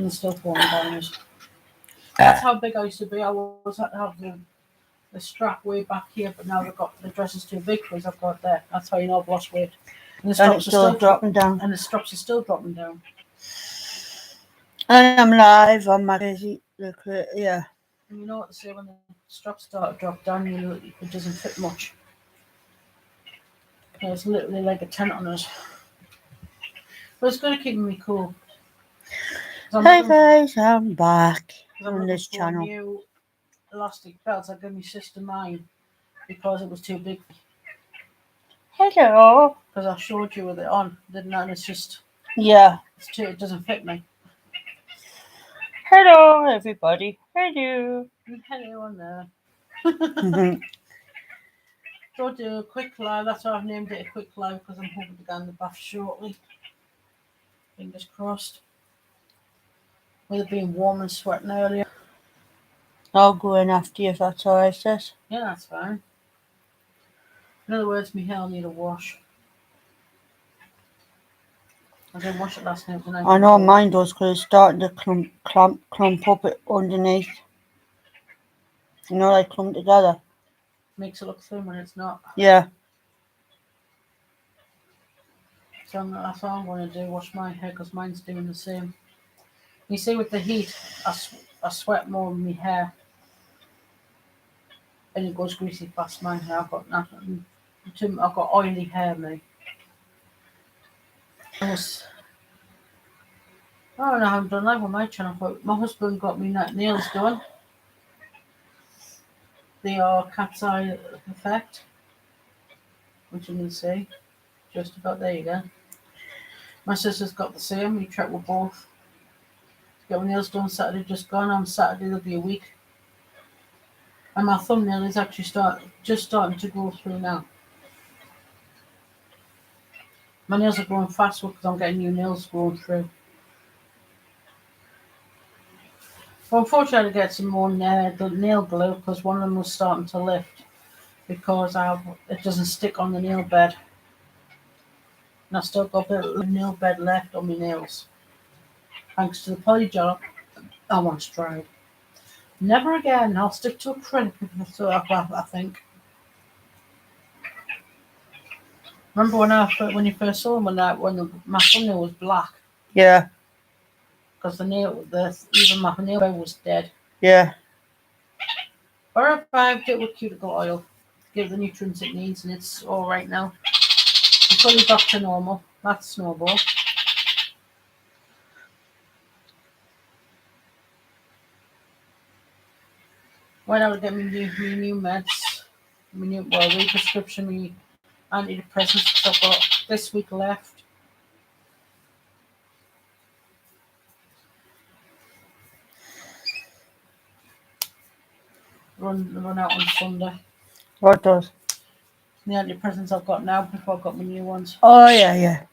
and they're still falling down. That's how big I used to be. I was have the strap way back here, but now they've got the dress is too big because I've got there. That's how you know I've lost weight. And the And it's straps are still dropping down. And the straps are still dropping down. And I'm live on my crazy, yeah. And you know what they say, when the straps start to drop down, it doesn't fit much. It's literally like a tent on us. But it's going to keep me cool. Hey guys, I'm back on this channel. New elastic belts. I gave my sister mine because it was too big. Hello. Because I showed you with it on, didn't I? And it's just, yeah, it doesn't fit me. Hello everybody. Hello. Hello on there. So I'll do a quick live. That's why I've named it a quick live, because I'm hoping to go in the bath shortly. Fingers crossed. With it being warm and sweating earlier. I'll go in after you if that's alright, sis. Yeah, that's fine. In other words, my hair will need a wash. I didn't wash it last night. I know mine does, because it's starting to clump up it underneath. You know, they clump together. Makes it look thin when it's not. Yeah. So that's all I'm going to do, wash my hair, because mine's doing the same. You see, with the heat, I sweat more with my hair. And it goes greasy past my hair. I've got nothing. I've got oily hair, me. I don't know how I'm done live on my channel, but my husband got me nails done. They are cat's eye effect, which you can see. Just about there you go. My sister's got the same. We trekked with both. Got my nails done Saturday, just gone. On Saturday there'll be a week. And my thumbnail is actually just starting to go through now. My nails are growing faster because I'm getting new nails growing through. Well, unfortunately, I had to get some more nail glue because one of them was starting to lift because it doesn't stick on the nail bed. And I still got a bit of nail bed left on my nails. Thanks to the polygel I once tried. Never again. I'll stick to acrylic, I think. Remember when you first saw them, when my thumbnail was black? Yeah. Because even my nail bed was dead. Yeah. I revived it with cuticle oil. Give the nutrients it needs, and it's all right now. It's fully back to normal. That's Snowball. When I would get my new meds, my new prescription, my antidepressants, because I've got this week left. Run out on Sunday. What does? The antidepressants I've got now before I've got my new ones. Oh, yeah.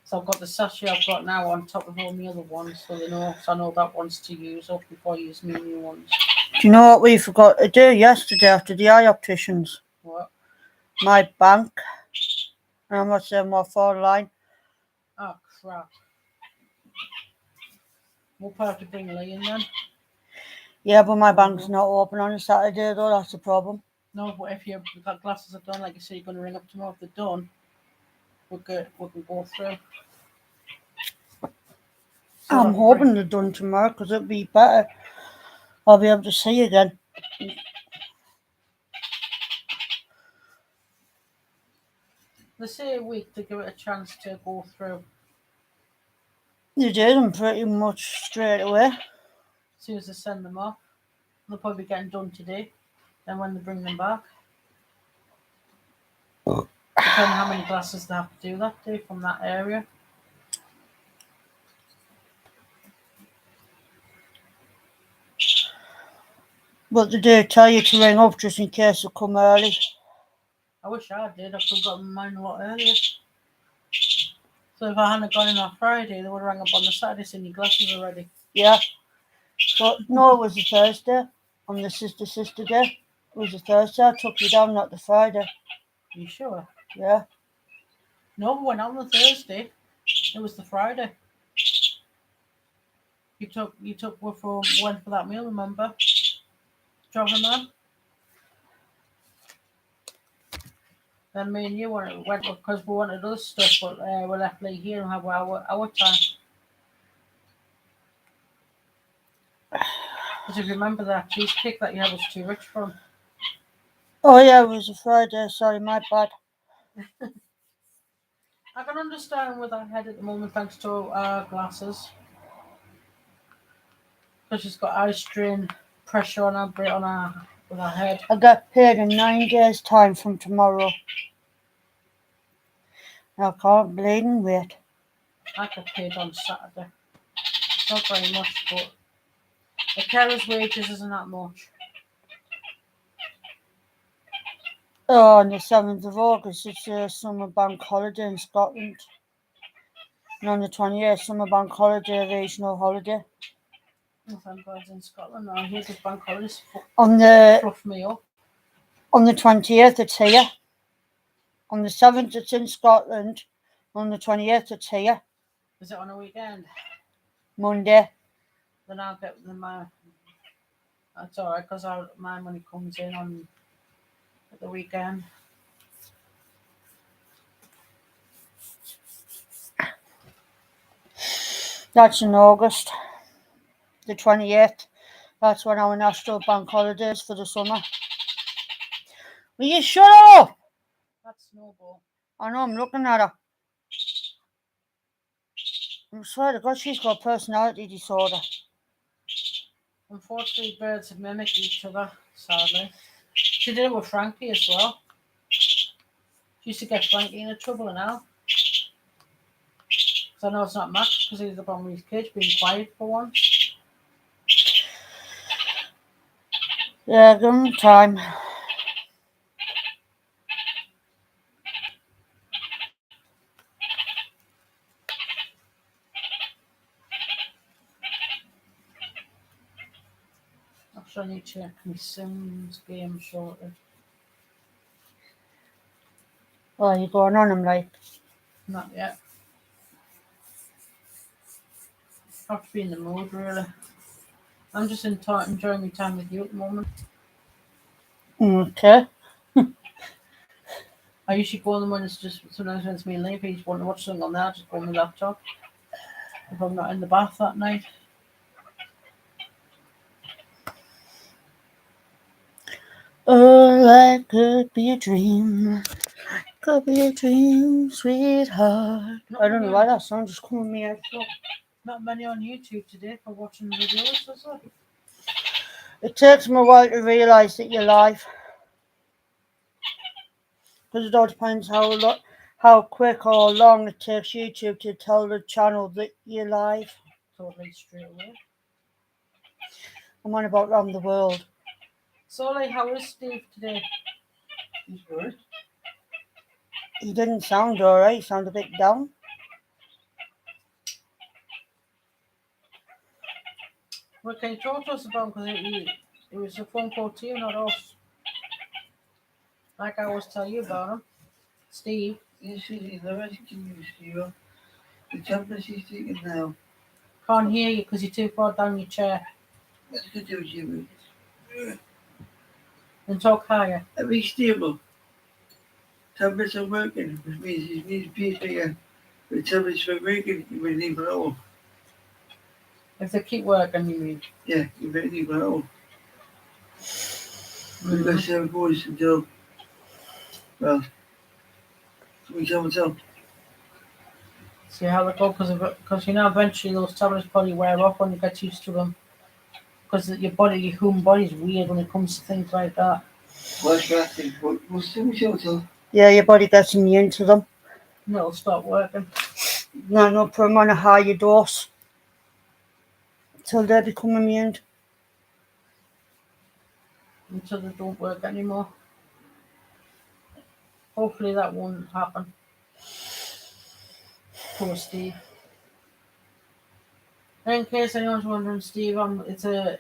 So I've got the sachet I've got now on top of all my other ones, so I know that one's to use up before I use my new ones. Do you know what we forgot to do yesterday after the eye opticians? What? My bank. And I'm not saying what for line. Oh, crap. We'll probably have to bring Lee in then. Yeah, but my bank's not open on a Saturday though, that's the problem. No, but if your glasses are done, like you say, you're going to ring up tomorrow. If they're done, we can go through. So I'm hoping they're done tomorrow because it'll be better. I'll be able to see again. They say a week to give it a chance to go through. They did them pretty much straight away. As soon as they send them off. They'll probably be getting done today. Then when they bring them back. Depending on how many glasses they have to do that day from that area. But they do tell you to ring up just in case they come early. I wish I did. I could have gotten mine a lot earlier. So if I hadn't gone in on Friday, they would have rang up on the Saturday saying your glasses are ready. Yeah. But no, it was the Thursday. On the sister day. It was the Thursday. I took you down, not the Friday. Are you sure? Yeah. No, we went out on the Thursday. It was the Friday. You took one for went for that meal, remember? Dropping man. Then me and you went because we wanted other stuff, but we left late here and have our time. Because if you remember that cheesecake that you had was too rich for him. Oh yeah, it was a Friday. Sorry, my bad. I can understand with her head at the moment thanks to our glasses. Because she's got eye strain pressure on her with her head. I get paid in 9 days' time from tomorrow. I can't bleeding wait. I got paid on Saturday. It's not very much, but the carer's wages isn't that much. Oh, on the 7th of August, it's a summer bank holiday in Scotland. And on the 28th, summer bank holiday, regional holiday. If I'm going in Scotland now, here's the bank holidays On the fluff me up. On the 28th, it's here. On the 7th, it's in Scotland. On the 28th, it's here. Is it on a weekend? Monday. Then I'll get my. That's alright because my money comes in on the weekend. That's in August. The 28th. That's when our national bank holiday is for the summer. Will you shut up? That's Snowball. I know, I'm looking at her. I swear to God, she's got personality disorder. Unfortunately, birds have mimicked each other, sadly. She did it with Frankie as well. She used to get Frankie into trouble now. Because I know it's not Max because he's the problem with his kids being quiet for once. Yeah, give him time. Actually, I need to check my Sims game sorted. Oh, you going on him like? Not yet. I have to be in the mood, really. I'm just enjoying my time with you at the moment. Okay. I usually go on them when it's just sometimes when it's me and Leif. I just want to watch something on there. I just go on my laptop if I'm not in the bath that night. Oh, that could be a dream. Could be a dream, sweetheart. I don't know why that song just coming me out. Not many on YouTube today for watching videos, is it? It takes me a while to realise that you're live. Because it all depends how quick or long it takes YouTube to tell the channel that you're live. Totally straight away. I'm on about around the world. So, like, how is Steve today? He's good. He didn't sound alright, he sounded a bit down. What can you talk to us about? Because it was a phone call to you, not us. Like I always tell you about him. Steve. Yes, he's never taking you, Steve. The tablets he's taking now. Can't hear you because you're too far down your chair. That's good to do, Jimmy. And talk higher. Are we stable? Tablets are working, which means he needs peace again. The tablets are working, you will leave it all. If they keep working, you mean? Yeah, you better leave it all. We've Mm-hmm. got 7 boys until, well, we can't tell. See how they go, because you know eventually those tablets probably wear off when you get used to them. Because your human body's weird when it comes to things like that. What's that thing? We'll still tell. Yeah, your body gets immune to them. And it'll stop working. No, put them on a higher dose. Till they become immune. Until they don't work anymore. Hopefully that won't happen. Poor Steve. In case anyone's wondering, Steve, it's a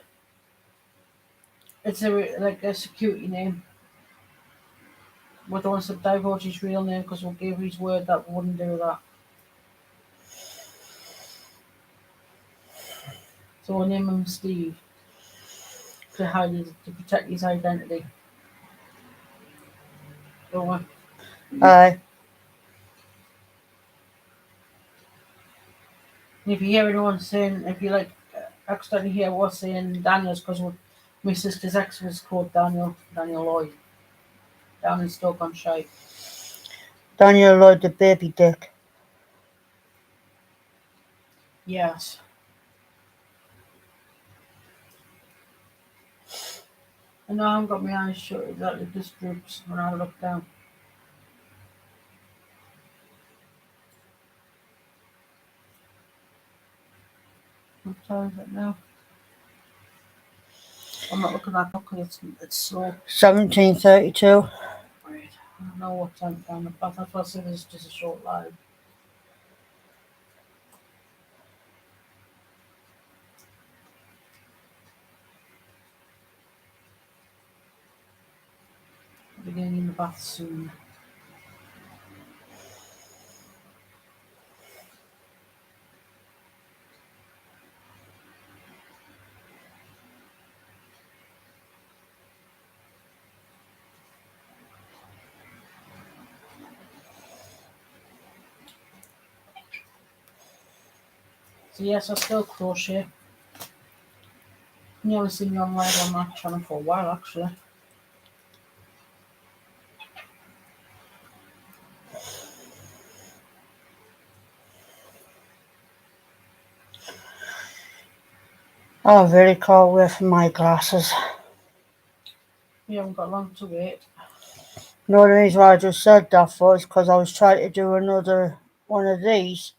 like a security name. We don't want to divulge his real name because we'll give his word that we wouldn't do that. So I name him Steve to protect his identity. Don't I? Aye. And if you hear anyone saying, if you like accidentally hear what's saying Daniel's, because my sister's ex was called Daniel Lloyd, down in Stoke-on-Shire. Daniel Lloyd the baby dick. Yes. I know I haven't got my eyes shut, exactly, it just droops when I look down. What time is it now? I'm not looking at that because it's slow. 1732. Right. I don't know what time down the path. That's why I said it's just a short live. I'll be getting in the bath soon. So yes, I still crochet. You haven't seen me on live on that channel for a while actually. I really can't wait for my glasses. You haven't got long to wait. No, the reason why I just said that was because I was trying to do another one of these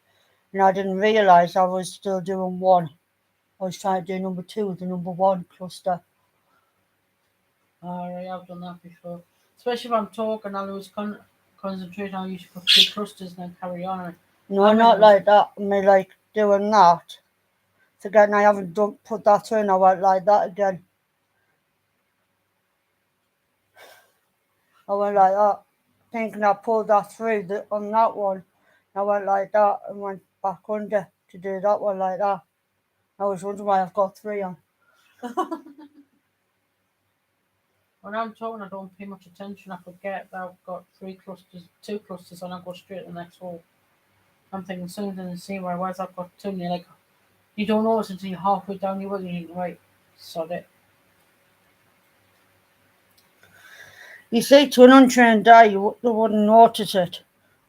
and I didn't realise I was still doing one. I was trying to do number 2, the number 1 cluster. Alright, I've done that before. Especially if I'm talking, I lose concentration. I usually put 2 clusters and then carry on. No, I not mean, like that. I mean, like doing that. Forgetting I haven't put that in, I went like that again. I went like that, thinking I pulled that through on that one. I went like that and went back under to do that one like that. I was wondering why I've got 3 on. when I'm talking, I don't pay much attention. I forget that I've got 2 clusters, and I go straight to the next hole. I'm thinking something in the same way. Whereas I've got 2, and you're like, you don't notice until you're halfway down your way. You think, right, sod it. You see, to an untrained eye, you wouldn't notice it.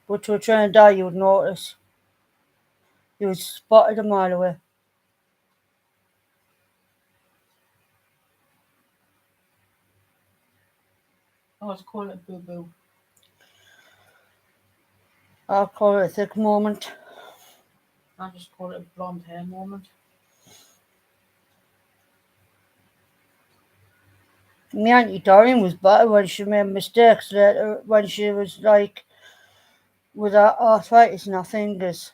But to a trained eye, you would notice. You would spot it a mile away. I always call it boo boo. I call it a thick moment. I just call it a blonde hair moment. My Auntie Doreen was better when she made mistakes later, when she was like with her arthritis in her fingers,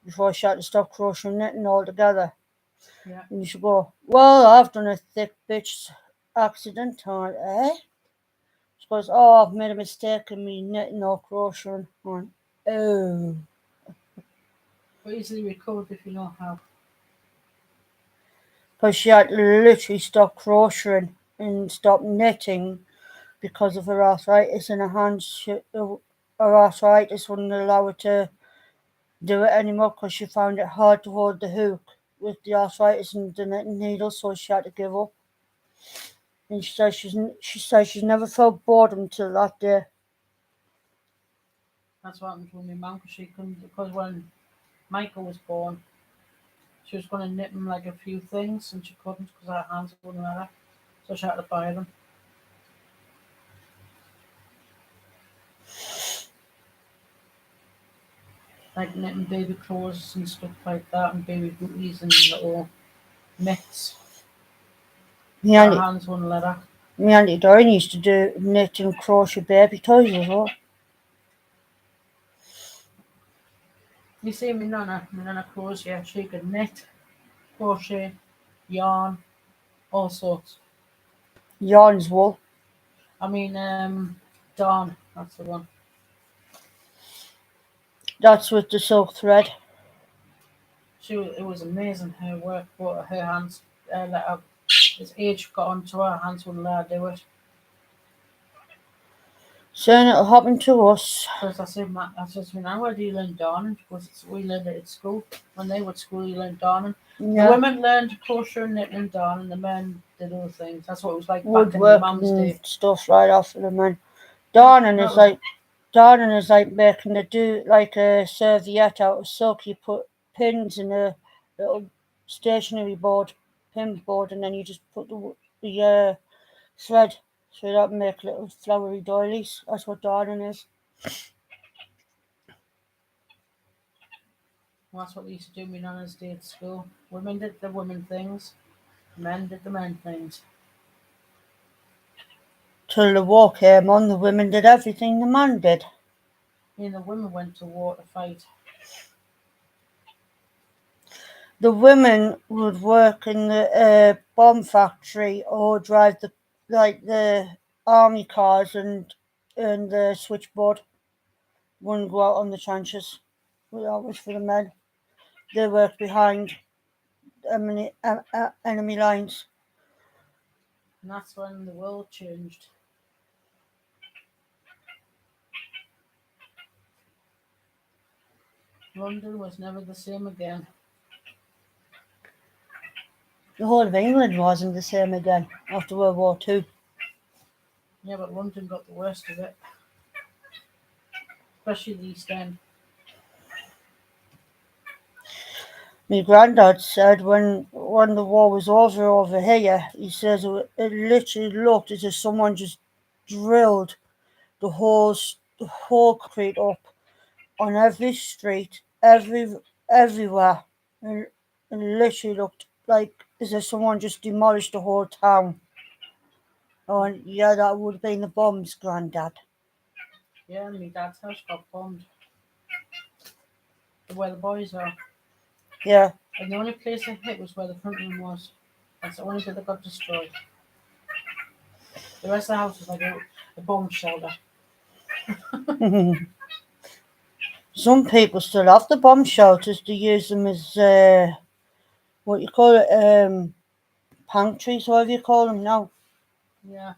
before she had to stop crocheting knitting altogether. Yeah. And you should go, well, I've done a thick bitch accident. She goes, oh, I've made a mistake in me knitting or crocheting. I went, oh. But easily recovered if you know how. Because she had to literally stop crocheting and stop knitting because of her arthritis in her hands. Her arthritis wouldn't allow her to do it anymore because she found it hard to hold the hook with the arthritis and the knitting needle, so she had to give up. And she says she's never felt boredom until that day. That's what happened to my mum because she couldn't. Because when Michael was born, she was going to knit him like a few things and she couldn't because her hands wouldn't let her. So she had to buy them. Like knitting baby clothes and stuff like that, and baby booties and little mitts. My Her auntie, hands wouldn't let her. my auntie Doreen used to do knit and crochet baby toys as well. You see, my nana crochet, she could knit, crochet, yarn, all sorts. Yarn's wool. I mean, darn, that's the one. That's with the silk thread. It was amazing her work, but her hands, as age got onto her hands, wouldn't let her do it. Saying it'll happen to us. Because I said to her, now where do you learn darning? Because we learned it at school. When they were at school, you learned darning. The Yeah, women learned crochet and knitting and darning. The men did other things. That's what it was like back in woodwork Mum's and day. stuff right off of the man. Darning is like making a serviette out of silk. You put pins in a little stationery board, pin board, and then you just put the thread through that and make little flowery doilies. That's what darning is. Well, that's what they used to do in my nana's day at school. Women did the women things. Men did the men things. Till the war came on, the women did everything the man did. And the women went to war to fight. The women would work in the bomb factory or drive the army cars and the switchboard. Wouldn't go out on the trenches. That was for the men. They worked behind enemy lines. And that's when the world changed. London was never the same again. The whole of England wasn't the same again after World War II. Yeah, but London got the worst of it. Especially the East End. My granddad said when the war was over here, he says it literally looked as if someone just drilled the whole concrete up on every street, everywhere, and it literally looked like as if someone just demolished the whole town. Oh, and yeah, that would have been the bombs, Grandad. Yeah, and my dad's house got bombed. Where the boys are. Yeah, And the only place it hit was where the front room was. That's the only bit that got destroyed. The rest of the house was like a bomb shelter. some people still have the bomb shelters to use them as what you call it, pantries, whatever you call them now. Yeah.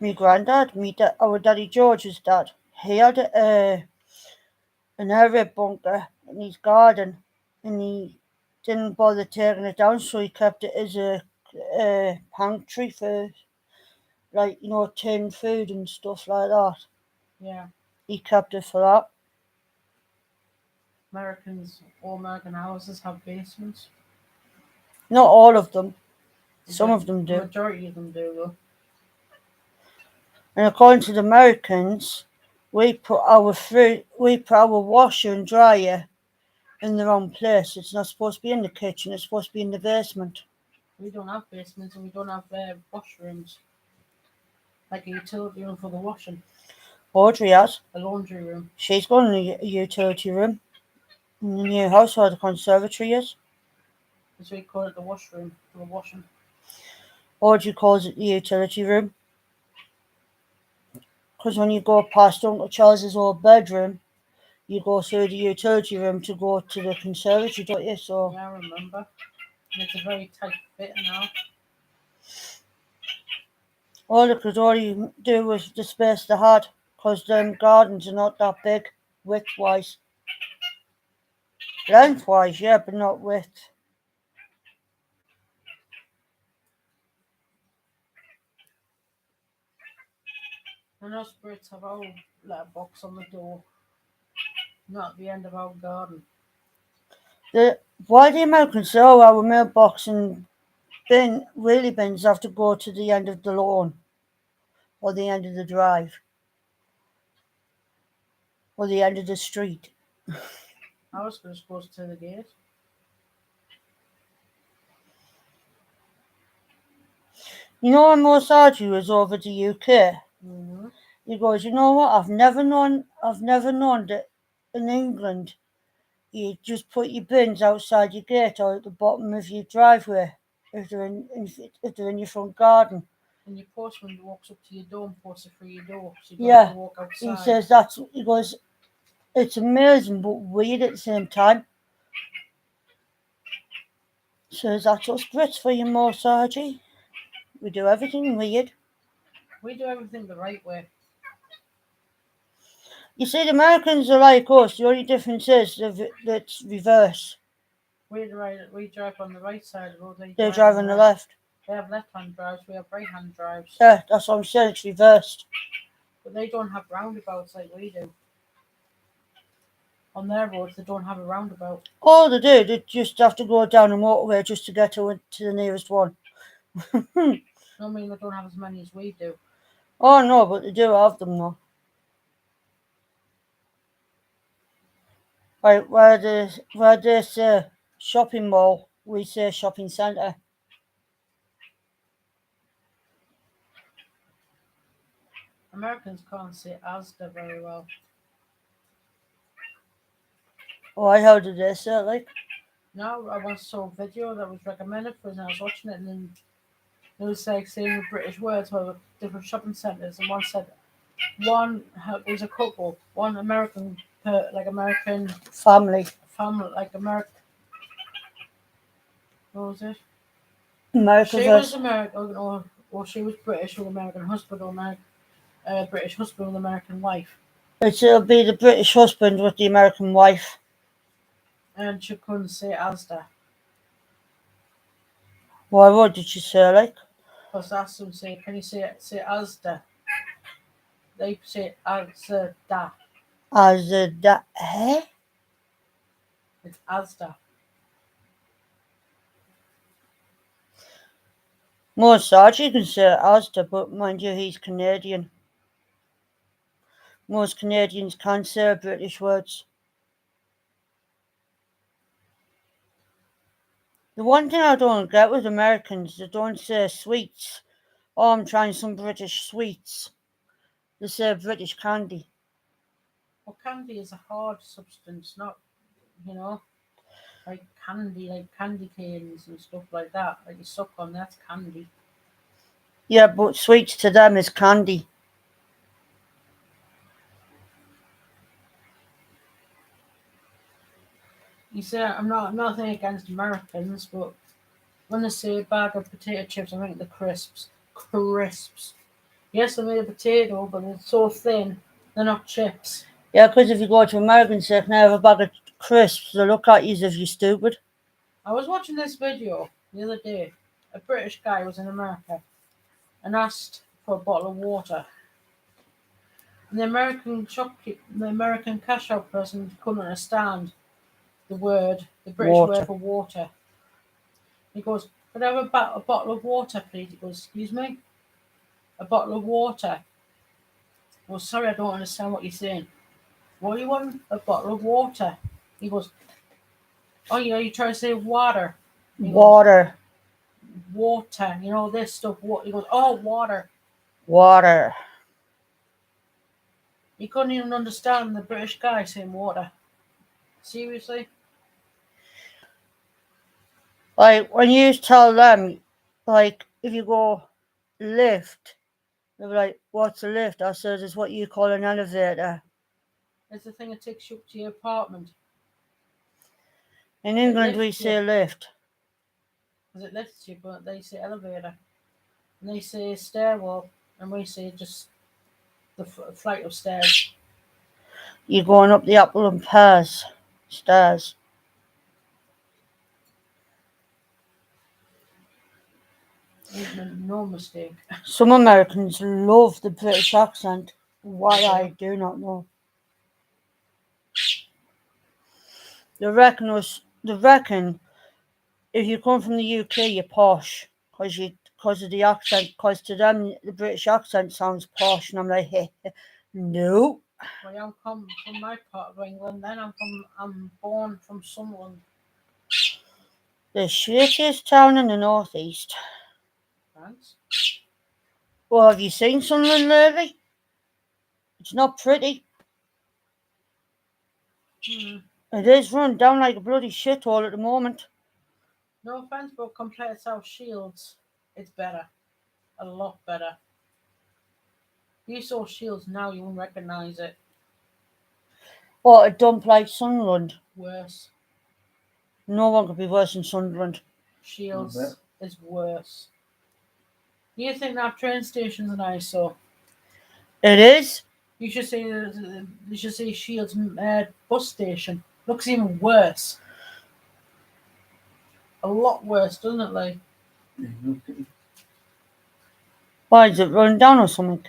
My granddad, our daddy George's dad, he had an area bunker in his garden, and he didn't bother taking it down, so he kept it as a pantry for tinned food and stuff like that. Yeah. He kept it for that. All American houses have basements. Not all of them. Some of them The do. majority of them do, though. And according to the Americans, we put our washer and dryer in the wrong place. It's not supposed to be in the kitchen. It's supposed to be in the basement. We don't have basements and we don't have washrooms. Like a utility room for the washing. Audrey has. A laundry room. She's got a utility room in the new house where the conservatory is. So we call it the washroom for the washing. Audrey calls it the utility room. Because when you go past Uncle Charles's old bedroom, you go through the utility room to go to the conservatory, don't you? So yeah, I remember. And it's a very tight fit now. all they could only do was the space they had, because them gardens are not that big, width-wise. Lengthwise, yeah, but not width. And us Brits have our letterbox on the door, not at the end of our garden. Why the Americans say, oh, our mailbox and wheelie bins have to go to the end of the lawn, or the end of the drive, or the end of the street? Ours just goes to the gate. You know when most argue is over the UK? Mm-hmm. He goes, you know what? I've never known that in England you just put your bins outside your gate or at the bottom of your driveway if they're in your front garden. And your postman walks up to your door and posts it through your door. So you don't Yeah, have to walk he outside. says he goes, it's amazing but weird at the same time. Says that's us Brits for you, Morsaji. We do everything weird. We do everything the right way. You see, the Americans are like us. The only difference is that's reverse. We drive on the right side of the road. They drive on the left. They have left-hand drives. We have right-hand drives. Yeah, that's what I'm saying. It's reversed. But they don't have roundabouts like we do. On their roads, they don't have a roundabout. All they do, they just have to go down a motorway just to get to the nearest one. I mean, they don't have as many as we do. Oh no, but they do have them though. Right, where they say shopping mall, we say shopping centre. Americans can't say Asda very well. Why? How did they say it? Like, No, I once saw a video that was recommended for us, and I was watching it, and then it was like saying the British words for different shopping centres, and one said was a couple, one American, American family. family, like American. What was it? America She was versus. American, or she was British with American husband, or British husband with American wife, It'll be the British husband with the American wife. and she couldn't say Asda. Why? What did she say? Like, Because I asked them, can you say Asda? They say Asda. as that? Eh? It's Asda. Morsaji can say Asda, but mind you, he's Canadian. Most Canadians can't say British words. The one thing I don't get with Americans, they don't say sweets. Oh, I'm trying some British sweets. They say British candy. Well, candy is a hard substance, not, like candy canes and stuff like that. Like you suck on, that's candy. Yeah, but sweets to them is candy. You say I'm nothing against Americans, but when they say a bag of potato chips, I think the crisps. Crisps. Yes, they're made of potato, but they're so thin, they're not chips. Yeah, because if you go to Americans, they can have a bag of crisps. They look at you as if you're stupid. I was watching this video the other day. A British guy was in America and asked for a bottle of water. And the American cash out person couldn't understand the British Water. word for water. He goes, "Could I have a bottle of water, please?" He goes, "Excuse me? A bottle of water?" Well, sorry, I don't understand what you're saying. What do you want? A bottle of water. He goes, "Oh, you try to say water." He goes, Water. water, this stuff. He goes, "Oh, water." Water. He couldn't even understand the British guy saying water. Seriously? Like, when you tell them, like, if you go lift, they'll be like, what's a lift? I said, it's what you call an elevator. It's the thing that takes you up to your apartment. In England, we lifts you. say lift. Because it lifts you, but they say elevator. And they say stairwell, and we say just the flight of stairs. You're going up the apple and pears stairs. No mistake. Some Americans love the British accent. Why, I do not know. They reckon if you come from the UK, you're posh because of the accent. Because to them, the British accent sounds posh, and I'm like, hey, no. Well, I'm come from my part of England. Then I'm born from Sunderland. The shittiest town in the northeast. Thanks. Well, have you seen Sunderland lately? It's not pretty. It is run down like a bloody shithole at the moment. No offence, but compared to South Shields, it's better. A lot better. If you saw Shields now, you wouldn't recognise it. What, a dump like Sunderland? Worse. No one could be worse than Sunderland. Shields I bet. is worse. You think that train station's an eyesore? It is? You should see Shields bus station. Looks even worse. A lot worse, doesn't it, Lee? Yeah, look at it. Why, is it run down or something?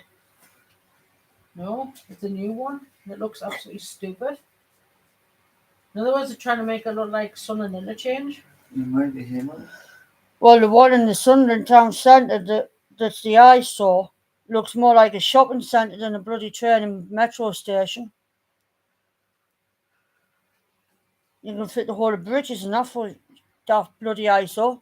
No, it's a new one. And it looks absolutely stupid. In other words, they're trying to make it look like Sunderland Interchange. You might be him, huh? Well, the one in the Sunderland town centre that's the eyesore looks more like a shopping centre than a bloody train and metro station. You can fit the whole of bridges in that for that bloody eyesore.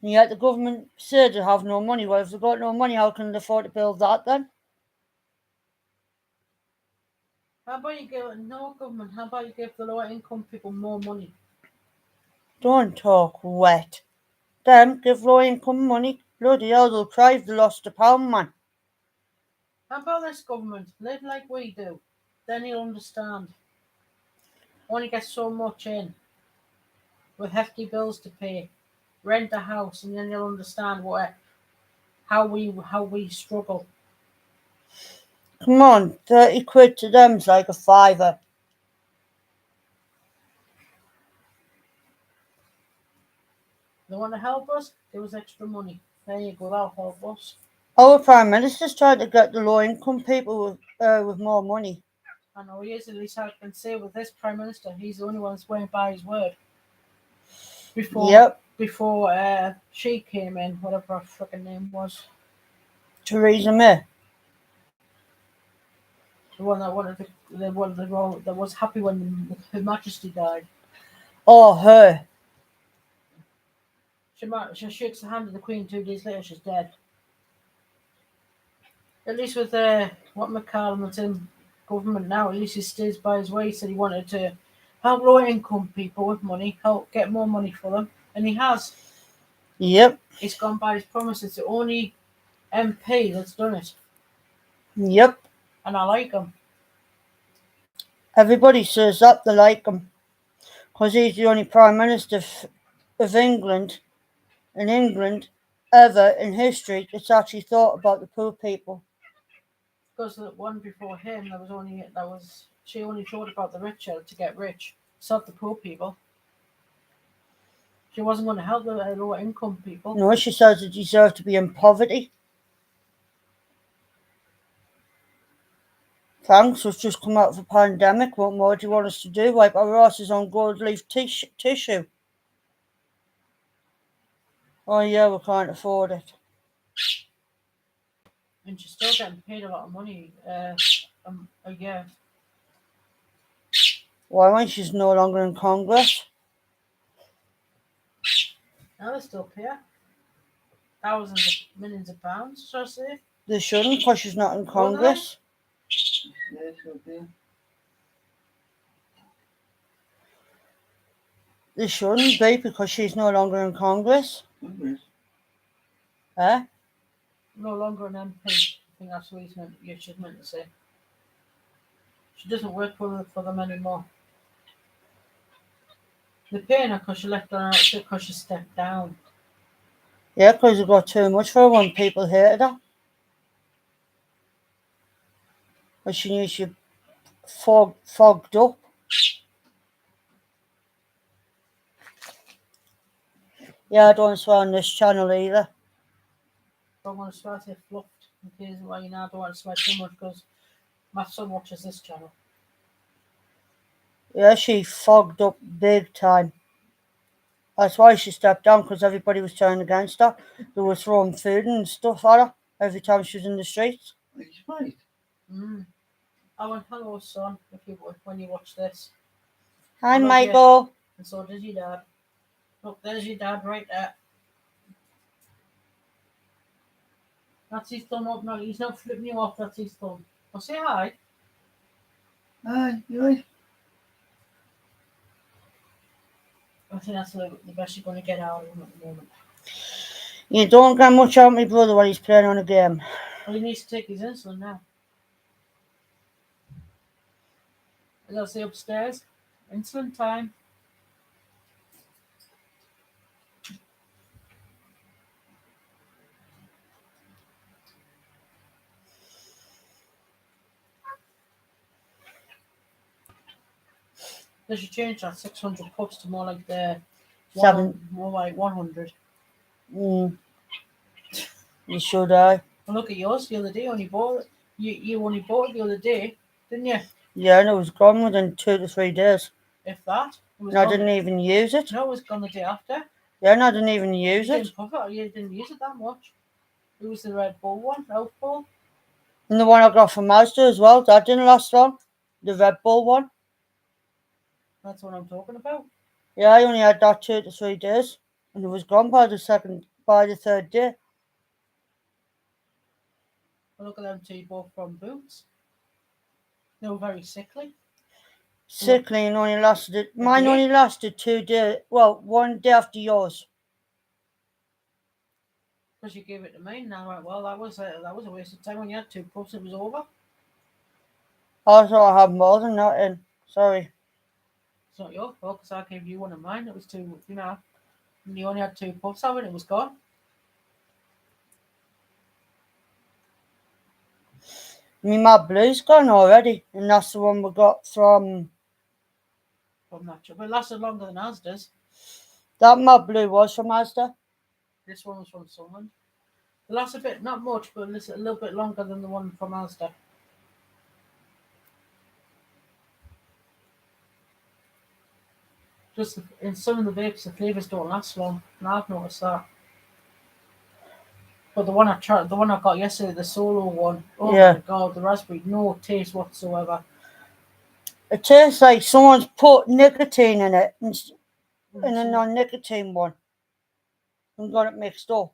And yet the government said they have no money. Well, if they've got no money, how can they afford to build that then? How about you give no government? How about you give the lower income people more money? Don't talk wet. Them give low income money. Bloody hell, they'll cry if they lost £1, man. How about this government? Live like we do. Then you'll understand. Only get so much in with hefty bills to pay. Rent a house, and then you'll understand how we struggle. Come on, 30 quid to them's like a fiver. They want to help us, give us extra money. There you go, that'll help us. Our Prime Minister's trying to get the low income people with more money. I know he is, at least I can say with this Prime Minister, he's the only one that's going by his word. Before she came in, whatever her freaking name was. Theresa May. The one that wanted that was happy when Her Majesty died. Oh, her. She shakes the hand of the Queen 2 days later, she's dead. At least with what McCallum is in government now, at least he stays by his way. He said he wanted to help low income people with money, help get more money for them, and he has. Yep. He's gone by his promise. It's the only MP that's done it, Yep. and I like him. Everybody says that they like him. Because he's the only Prime Minister of England, in England, ever in history that's actually thought about the poor people. Because the one before him, she only thought about the rich to get rich, not the poor people. She wasn't going to help the lower income people. No, she says they deserve to be in poverty. Thanks, we've just come out of a pandemic. What more do you want us to do? Wipe our asses on gold leaf tissue? Oh yeah, we can't afford it. And she's still getting paid a lot of money a year. Why, when she's no longer in Congress? Now they still pay her. Thousands of millions of pounds, shall I say? They shouldn't, because she's not in Congress. Yes, okay. They shouldn't be, because she's no longer in Congress. Congress. Eh? No longer an MP. I think that's what she's meant to say. She doesn't work for them anymore. They're paying her because she left her out because she stepped down. Yeah, because they got too much for her when people hated her. But she knew she fogged up. Yeah, I don't swear on this channel either. I don't want to swear, I say fluffed. In case why I don't want to swear too much because my son watches this channel. Yeah, she fogged up big time. That's why she stepped down, because everybody was turning against her. They were throwing food and stuff at her every time she was in the streets. He's right. I went, hello, son, when you watch this. Hi, Hello, Michael. And so does your dad. Look, there's your dad right there. That's his thumb up now. He's not flipping you off, that's his thumb. Well, say hi. Hi, you right? think that's the best you're going to get out of him at the moment. You don't get much out of my brother while he's playing on a game. Well, he needs to take his insulin now. I gotta say upstairs. Insulin time. They should change that 600 pups to more like the more like 100. Mm. You should, I. Well, look at yours the other day. Only bought it. You only bought it the other day, didn't you? Yeah, and it was gone within 2 to 3 days. If that. It was And I gone- didn't even use it. No, it was gone the day after. Yeah, and I didn't even use You it. didn't puff it. You didn't use it that much. It was the Red Bull one, Elf Bull. And the one I got from Mazda as well, that didn't last long. The Red Bull one. That's what I'm talking about. Yeah, I only had that 2 to 3 days. And it was gone by the 3rd day. Well, look at them two both from Boots. They were very sickly. Sickly and only lasted, mine day? only lasted 2 days. Well, 1 day after yours. Because you gave it to me, and I went, well, that was a waste of time. When you had two puffs, it was over. I thought I had more than that in. Sorry. It's not your fault, because I gave you one of mine. It was two, and you only had two puffs of it, it was gone. Me Mad Blue's gone already. And that's the one we got from... From that job. It lasted longer than ours does. That Mad Blue was from Mazda. This one was from Sunland. It lasts a bit, not much, but it's a little bit longer than the one from Asda. Just in some of the vapes, the flavours don't last long, and I've noticed that. But the one I got yesterday, the Solo one, oh Yeah. my god, the raspberry, no taste whatsoever. It tastes like someone's put nicotine in it in a non-nicotine one and got it mixed up.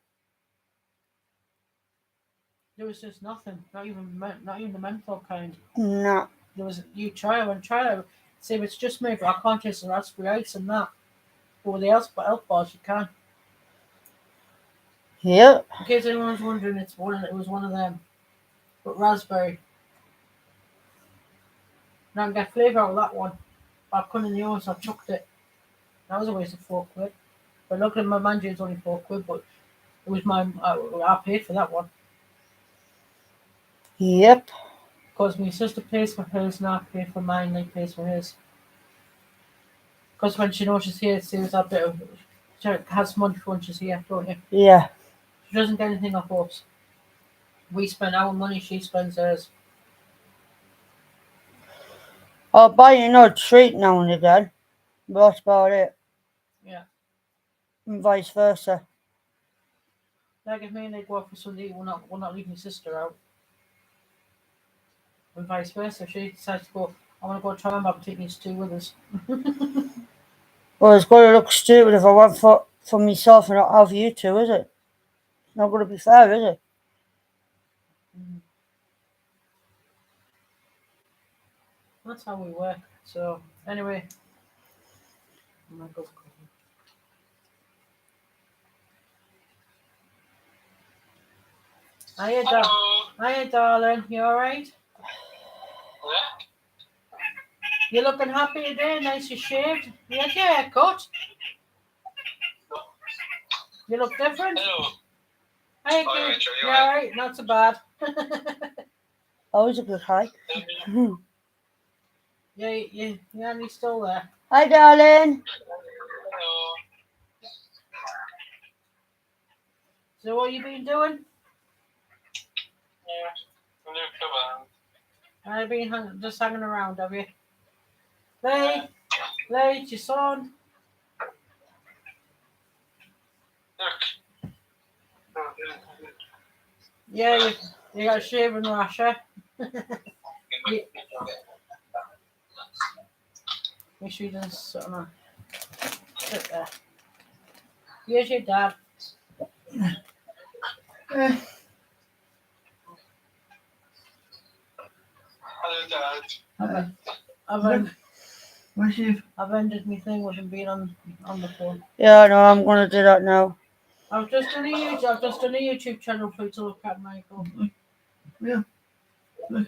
There was just nothing, not even the menthol kind. Nah. There was you try it. See if it's just me, but I can't taste the raspberry ice and that. But with the elf bars, you can. Yeah. In case anyone's wondering, it was one of them. But raspberry. Now I can get flavour out of that one. But I couldn't use, I chucked it. That was a waste of £4. But luckily my manager was only £4, but it was I paid for that one. Yep. Because my sister pays for hers and I pay for mine and he pays for his. Because when she knows she's here, it saves a bit of... She has money for when she's here, don't you? Yeah. She doesn't get anything off us. We spend our money, she spends hers. I'll buy you another treat now and again. But that's about it. Yeah. And vice versa. Like if me and they go out for Sunday, we're not leaving my sister out. And vice versa. If she decides to go, I want to go try them, I'm taking these two with us. Well, it's going to look stupid if I went for myself and not have you two, is it? It's not going to be fair, is it? That's how we work. So, anyway. Oh my God. Hiya, darling. You alright? You looking happy today? Nice and shaved? You had your hair cut? You look different? Hello. Hiya, Hi, kid. Rachel, you You alright? Not so bad. Always a good hi. Yeah, you're still there. Hi, darling. Hello. So what you been doing? Yeah. New club. I've been just hanging around, have you? Late, your son. Look. Yeah, you got a shaving rash, eh? Make sure you don't sit there. Here's your dad. Hello, Dad. Have a What's if I've ended my thing with him being on the phone. Yeah, I know. I'm gonna do that now. I've just done a YouTube channel for you to look at, Michael. yeah. Yeah.